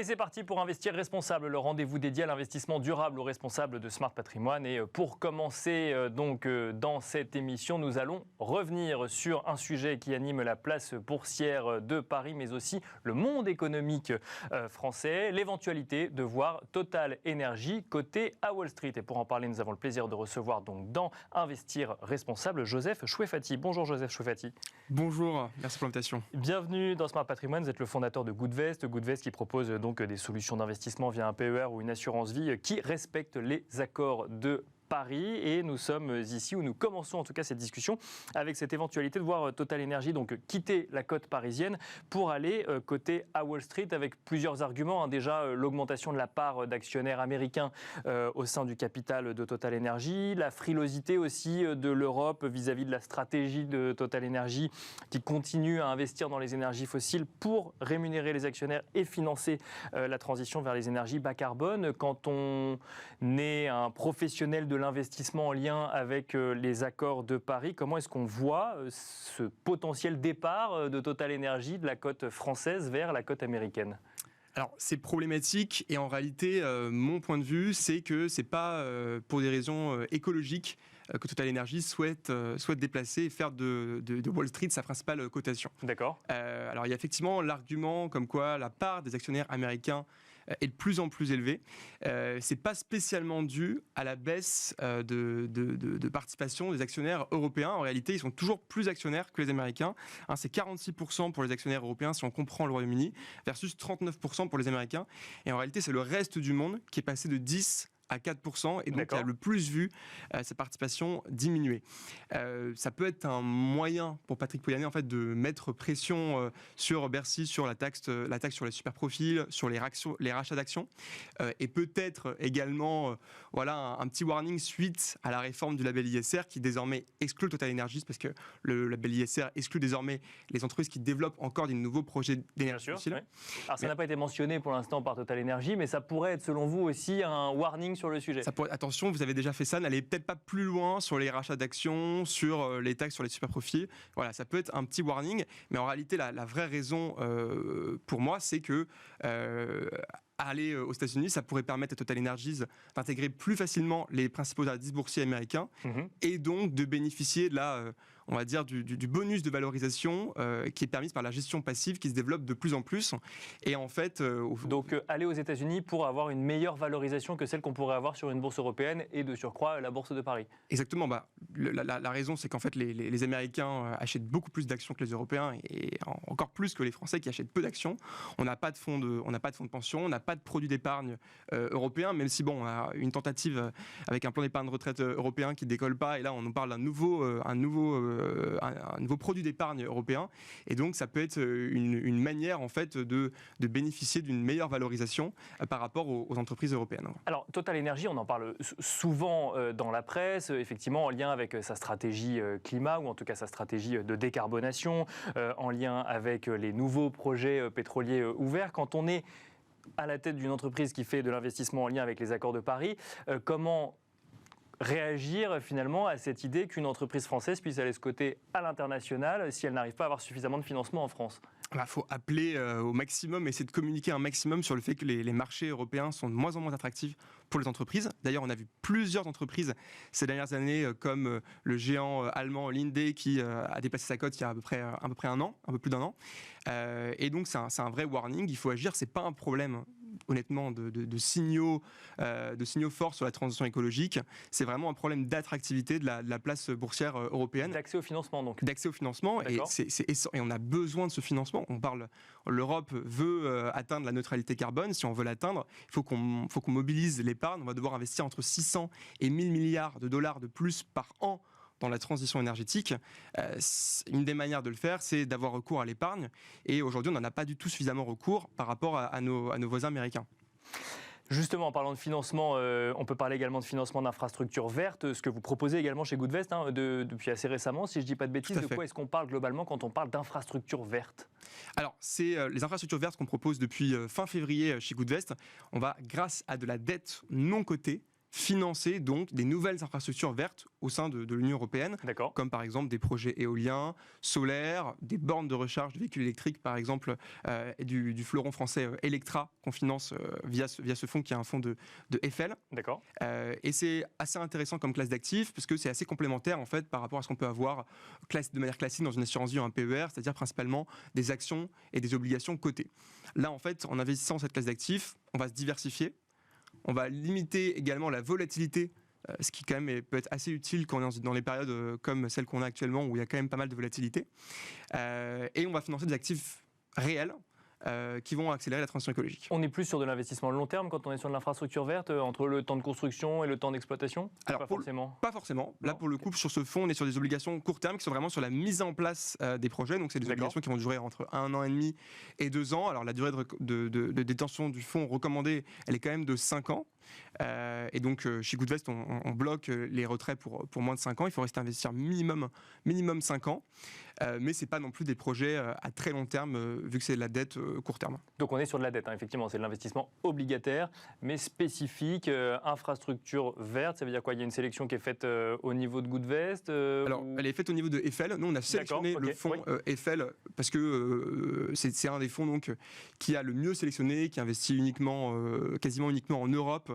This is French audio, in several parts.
Et c'est parti pour Investir Responsable, le rendez-vous dédié à l'investissement durable aux responsables de Smart Patrimoine. Et pour commencer dans cette émission, nous allons revenir sur un sujet qui anime la place boursière de Paris, mais aussi le monde économique français, l'éventualité de voir Total Energy coté à Wall Street. Et pour en parler, nous avons le plaisir de recevoir donc dans Investir Responsable Joseph Chouefati. Bonjour Joseph Chouefati. Bonjour, merci pour l'invitation. Bienvenue dans Smart Patrimoine, vous êtes le fondateur de Goodvest. Goodvest qui propose donc des solutions d'investissement via un PER ou une assurance vie qui respectent les accords de Paris. Et nous sommes ici, où nous commençons en tout cas cette discussion avec cette éventualité de voir Total Energy donc quitter la côte parisienne pour aller coter à Wall Street avec plusieurs arguments. Déjà, l'augmentation de la part d'actionnaires américains au sein du capital de Total Energy, la frilosité aussi de l'Europe vis-à-vis de la stratégie de Total Energy qui continue à investir dans les énergies fossiles pour rémunérer les actionnaires et financer la transition vers les énergies bas carbone. Quand on est un professionnel de l'investissement en lien avec les accords de Paris, comment est-ce qu'on voit ce potentiel départ de Total Energy de la côte française vers la côte américaine ? Alors, c'est problématique et en réalité, mon point de vue, c'est que c'est pas pour des raisons écologiques que Total Energy souhaite déplacer et faire de Wall Street sa principale cotation. D'accord. Alors, il y a effectivement l'argument comme quoi la part des actionnaires américains est de plus en plus élevée. C'est pas spécialement dû à la baisse de participation des actionnaires européens. En réalité, ils sont toujours plus actionnaires que les Américains. C'est 46% pour les actionnaires européens si on comprend le Royaume-Uni, versus 39% pour les Américains. Et en réalité, c'est le reste du monde qui est passé de 10 à 4%, et donc qui a le plus vu sa participation diminuer. Ça peut être un moyen pour Patrick Pouyanné en fait, de mettre pression sur Bercy, sur la taxe sur les super-profils, sur les rachats d'actions, et peut-être également un petit warning suite à la réforme du label ISR qui désormais exclut Total Energy, parce que le label ISR exclut désormais les entreprises qui développent encore des nouveaux projets d'énergie fossile. Oui. Alors ça n'a pas été mentionné pour l'instant par Total Energy, mais ça pourrait être selon vous aussi un warning sur le sujet. Attention, vous avez déjà fait ça, n'allez peut-être pas plus loin sur les rachats d'actions, sur les taxes sur les super-profits. Voilà, ça peut être un petit warning, mais en réalité, la vraie raison pour moi, c'est que aller aux États-Unis, ça pourrait permettre à Total Energies d'intégrer plus facilement les principaux indices boursiers américains et donc de bénéficier de on va dire, du bonus de valorisation qui est permise par la gestion passive qui se développe de plus en plus. Et en fait, donc aller aux États-Unis pour avoir une meilleure valorisation que celle qu'on pourrait avoir sur une bourse européenne et de surcroît la bourse de Paris. Exactement. La raison, c'est qu'en fait, les Américains achètent beaucoup plus d'actions que les Européens et encore plus que les Français qui achètent peu d'actions. On n'a pas de fonds de pension, on n'a pas de produits d'épargne européens, même si on a une tentative avec un plan d'épargne retraite européen qui décolle pas. Et là, on nous parle d'un nouveau produit d'épargne européen. Et donc, ça peut être une manière en fait de bénéficier d'une meilleure valorisation par rapport aux entreprises européennes. Alors, Total Energy, on en parle souvent dans la presse, effectivement en lien avec sa stratégie climat, ou en tout cas sa stratégie de décarbonation, en lien avec les nouveaux projets pétroliers ouverts. Quand on est à la tête d'une entreprise qui fait de l'investissement en lien avec les accords de Paris, comment réagir finalement à cette idée qu'une entreprise française puisse aller se coter à l'international si elle n'arrive pas à avoir suffisamment de financement en France ? Il faut appeler au maximum, essayer de communiquer un maximum sur le fait que les marchés européens sont de moins en moins attractifs pour les entreprises. D'ailleurs, on a vu plusieurs entreprises ces dernières années, comme le géant allemand Linde qui a dépassé sa cote il y a à peu près un an, un peu plus d'un an. Et donc, c'est un vrai warning. Il faut agir. C'est pas un problème, honnêtement, de signaux forts sur la transition écologique. C'est vraiment un problème d'attractivité de la place boursière européenne. D'accès au financement, donc. D'accès au financement, et on a besoin de ce financement. L'Europe veut atteindre la neutralité carbone. Si on veut l'atteindre, il faut qu'on mobilise l'épargne. On va devoir investir entre 600 et 1000 milliards de dollars de plus par an dans la transition énergétique. Une des manières de le faire, c'est d'avoir recours à l'épargne. Et aujourd'hui, on n'en a pas du tout suffisamment recours par rapport à nos voisins américains. Justement, en parlant de financement, on peut parler également de financement d'infrastructures vertes, ce que vous proposez également chez Goodvest depuis assez récemment, si je ne dis pas de bêtises. De quoi est-ce qu'on parle globalement quand on parle d'infrastructures vertes ? Alors, c'est les infrastructures vertes qu'on propose depuis fin février chez Goodvest. On va, grâce à de la dette non cotée, financer donc des nouvelles infrastructures vertes au sein de l'Union européenne, D'accord. comme par exemple des projets éoliens, solaires, des bornes de recharge de véhicules électriques, par exemple, et du fleuron français Electra, qu'on finance via ce fonds qui est un fonds de Eiffel. D'accord. Et c'est assez intéressant comme classe d'actifs, parce que c'est assez complémentaire en fait par rapport à ce qu'on peut avoir de manière classique dans une assurance vie ou un PER, c'est-à-dire principalement des actions et des obligations cotées. Là, en fait, en investissant dans cette classe d'actifs, on va se diversifier. On va limiter également la volatilité, ce qui quand même peut être assez utile quand on est dans les périodes comme celle qu'on a actuellement où il y a quand même pas mal de volatilité. Et on va financer des actifs réels qui vont accélérer la transition écologique. On est plus sur de l'investissement long terme quand on est sur de l'infrastructure verte, entre le temps de construction et le temps d'exploitation? Alors, pas forcément. Là, pour le coup, sur ce fonds, on est sur des obligations court terme qui sont vraiment sur la mise en place des projets. Donc, c'est des obligations qui vont durer entre 1 an et demi et 2 ans. Alors, la durée de détention du fonds recommandée, elle est quand même de 5 ans. Et donc, chez Goodvest, on bloque les retraits pour moins de 5 ans. Il faut rester investir minimum 5 ans. Mais ce n'est pas non plus des projets à très long terme, vu que c'est de la dette court terme. Donc on est sur de la dette, hein, effectivement, c'est de l'investissement obligataire, mais spécifique, infrastructure verte, ça veut dire quoi? Il y a une sélection qui est faite au niveau de Goodvest Alors, elle est faite au niveau de Eiffel. Nous, on a sélectionné le fonds Eiffel parce que c'est un des fonds donc, qui a le mieux sélectionné, qui investit quasiment uniquement en Europe,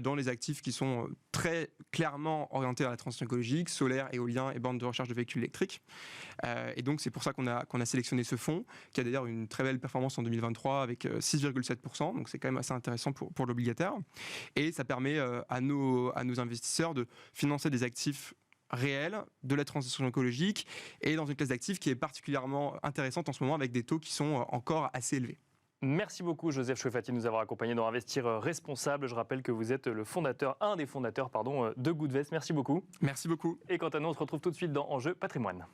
dans les actifs qui sont très clairement orientés à la transition écologique, solaire, éolien et bornes de recharge de véhicules électriques. Et donc c'est pour ça qu'on a sélectionné ce fonds, qui a d'ailleurs une très belle performance en 2023 avec 6,7%, donc c'est quand même assez intéressant pour l'obligataire. Et ça permet à nos investisseurs de financer des actifs réels de la transition écologique et dans une classe d'actifs qui est particulièrement intéressante en ce moment avec des taux qui sont encore assez élevés. Merci beaucoup Joseph Chouefati de nous avoir accompagnés dans Investir Responsable. Je rappelle que vous êtes un des fondateurs de Goodvest. Merci beaucoup. Merci beaucoup. Et quant à nous, on se retrouve tout de suite dans Enjeu Patrimoine.